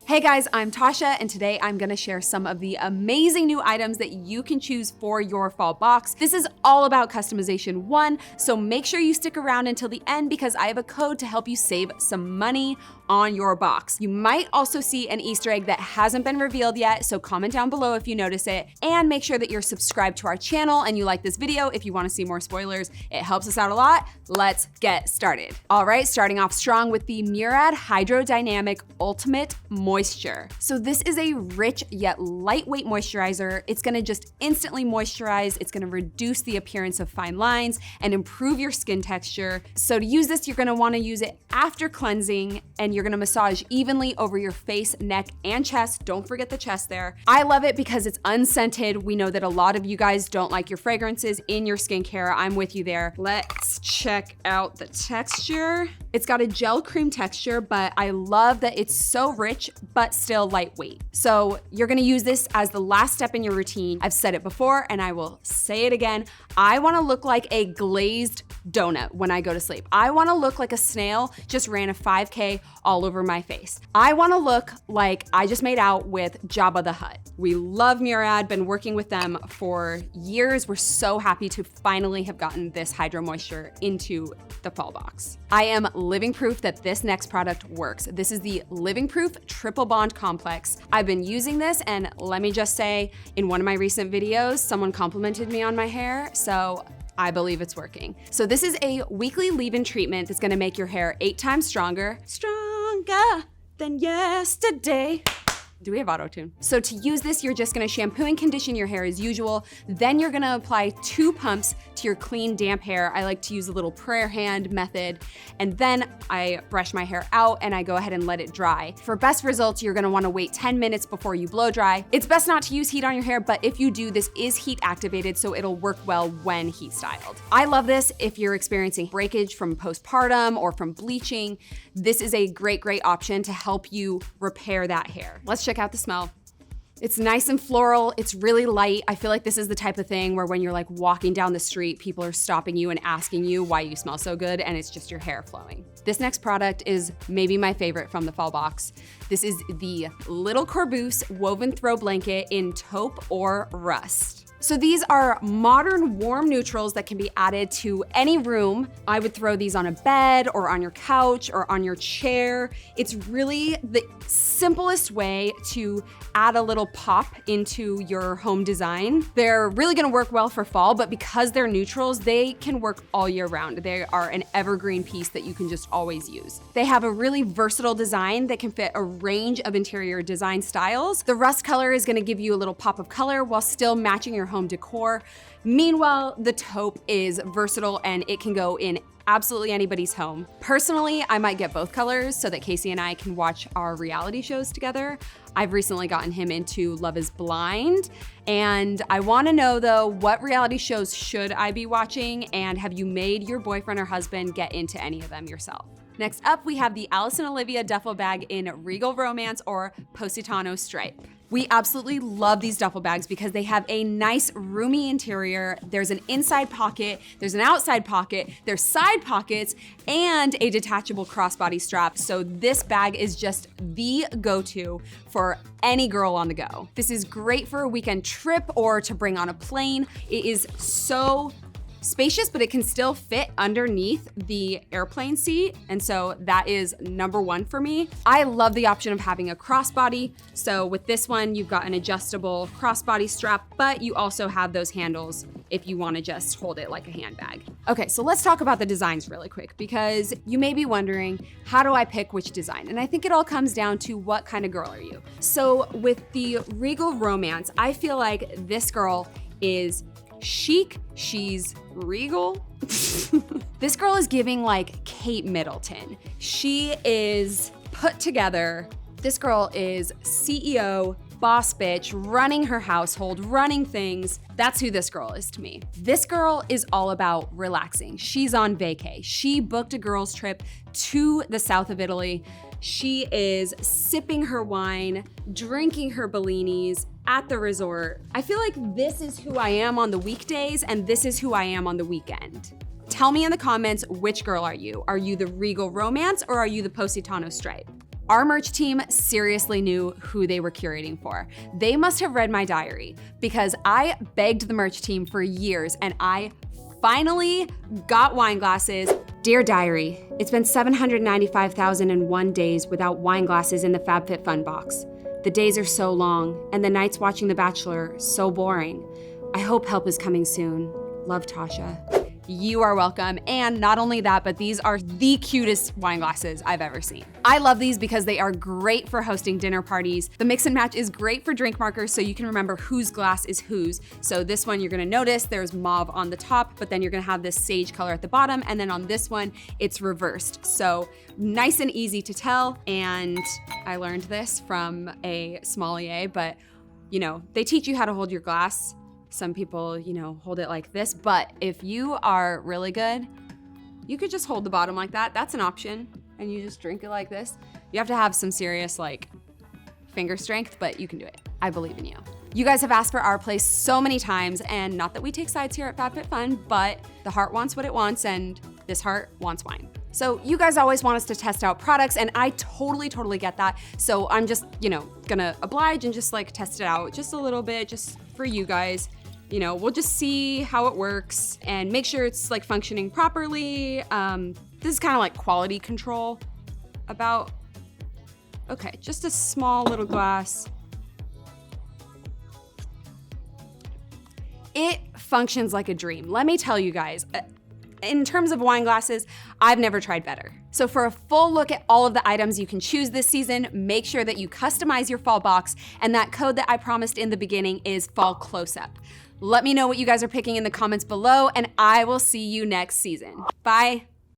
Hey guys, I'm Tasha, and today I'm gonna share some of the amazing new items that you can choose for your fall box. This is all about customization 1, so make sure you stick around until the end because I have a code to help you save some money on your box. You might also see an Easter egg that hasn't been revealed yet, so comment down below if you notice it, and make sure that you're subscribed to our channel and you like this video if you wanna see more spoilers. It helps us out a lot. Let's get started. All right, starting off strong with the Murad Hydrodynamic Ultimate Moisture. So this is a rich yet lightweight moisturizer. It's gonna just instantly moisturize. It's gonna reduce the appearance of fine lines and improve your skin texture. So to use this, you're gonna wanna use it after cleansing, and you're gonna massage evenly over your face, neck, and chest. Don't forget the chest there. I love it because it's unscented. We know that a lot of you guys don't like your fragrances in your skincare. I'm with you there. Let's check out the texture. It's got a gel cream texture, but I love that it's so rich, but still lightweight. So you're gonna use this as the last step in your routine. I've said it before and I will say it again. I wanna look like a glazed donut when I go to sleep. I wanna look like a snail just ran a 5K all over my face. I wanna look like I just made out with Jabba the Hutt. We love Murad, been working with them for years. We're so happy to finally have gotten this Hydro Moisture into the fall box. I am living proof that this next product works. This is the Living Proof Triple Bond Complex. I've been using this, and let me just say, in one of my recent videos, someone complimented me on my hair, so I believe it's working. So this is a weekly leave-in treatment that's gonna make your hair 8 times stronger than yesterday. Do we have auto-tune? So to use this, you're just gonna shampoo and condition your hair as usual. Then you're gonna apply 2 pumps to your clean, damp hair. I like to use a little prayer hand method. And then I brush my hair out and I go ahead and let it dry. For best results, you're gonna wanna wait 10 minutes before you blow dry. It's best not to use heat on your hair, but if you do, this is heat activated, so it'll work well when heat styled. I love this if you're experiencing breakage from postpartum or from bleaching. This is a great, great option to help you repair that hair. Let's check out the smell. It's nice and floral. It's really light. I feel like this is the type of thing where when you're like walking down the street, people are stopping you and asking you why you smell so good, and it's just your hair flowing. This next product is maybe my favorite from the fall box. This is the Little Korboose Woven Throw Blanket in taupe or rust. So these are modern warm neutrals that can be added to any room. I would throw these on a bed or on your couch or on your chair. It's really the simplest way to add a little pop into your home design. They're really gonna work well for fall, but because they're neutrals, they can work all year round. They are an evergreen piece that you can just always use. They have a really versatile design that can fit a range of interior design styles. The rust color is gonna give you a little pop of color while still matching your home decor. Meanwhile, the taupe is versatile and it can go in absolutely anybody's home. Personally, I might get both colors so that Casey and I can watch our reality shows together. I've recently gotten him into Love is Blind, and I wanna know though, what reality shows should I be watching, and have you made your boyfriend or husband get into any of them yourself? Next up, we have the Alice and Olivia duffel bag in Regal Romance or Positano Stripe. We absolutely love these duffel bags because they have a nice roomy interior. There's an inside pocket, there's an outside pocket, there's side pockets, and a detachable crossbody strap. So this bag is just the go-to for any girl on the go. This is great for a weekend trip or to bring on a plane. It is so spacious, but it can still fit underneath the airplane seat. And so that is number 1 for me. I love the option of having a crossbody. So with this one, you've got an adjustable crossbody strap, but you also have those handles if you wanna just hold it like a handbag. Okay, so let's talk about the designs really quick because you may be wondering, how do I pick which design? And I think it all comes down to what kind of girl are you? So with the Regal Romance, I feel like this girl is chic, she's regal. This girl is giving like Kate Middleton. She is put together. This girl is CEO, boss bitch, running her household, running things. That's who this girl is to me. This girl is all about relaxing. She's on vacay. She booked a girls trip to the south of Italy. She is sipping her wine, drinking her bellinis at the resort. I feel like this is who I am on the weekdays and this is who I am on the weekend. Tell me in the comments, which girl are you? Are you the Regal Romance or are you the Positano Stripe? Our merch team seriously knew who they were curating for. They must have read my diary because I begged the merch team for years and I finally got wine glasses. Dear diary, it's been 795,001 days without wine glasses in the FabFitFun box. The days are so long and the nights watching The Bachelor so boring. I hope help is coming soon. Love, Tasha. You are welcome. And not only that, but these are the cutest wine glasses I've ever seen. I love these because they are great for hosting dinner parties. The mix and match is great for drink markers so you can remember whose glass is whose. So this one you're gonna notice there's mauve on the top, but then you're gonna have this sage color at the bottom. And then on this one, it's reversed. So nice and easy to tell. And I learned this from a sommelier, but they teach you how to hold your glass. Some people, hold it like this, but if you are really good, you could just hold the bottom like that. That's an option. And you just drink it like this. You have to have some serious finger strength, but you can do it. I believe in you. You guys have asked for our place so many times, and not that we take sides here at FabFitFun, but the heart wants what it wants, and this heart wants wine. So you guys always want us to test out products, and I totally get that. So I'm just, gonna oblige and just test it out just a little bit, just for you guys. We'll just see how it works and make sure it's functioning properly. This is kind of like quality control about, okay, just a small little glass. It functions like a dream. Let me tell you guys, in terms of wine glasses, I've never tried better. So for a full look at all of the items you can choose this season, make sure that you customize your fall box, and that code that I promised in the beginning is Fall Close-Up. Let me know what you guys are picking in the comments below, and I will see you next season. Bye.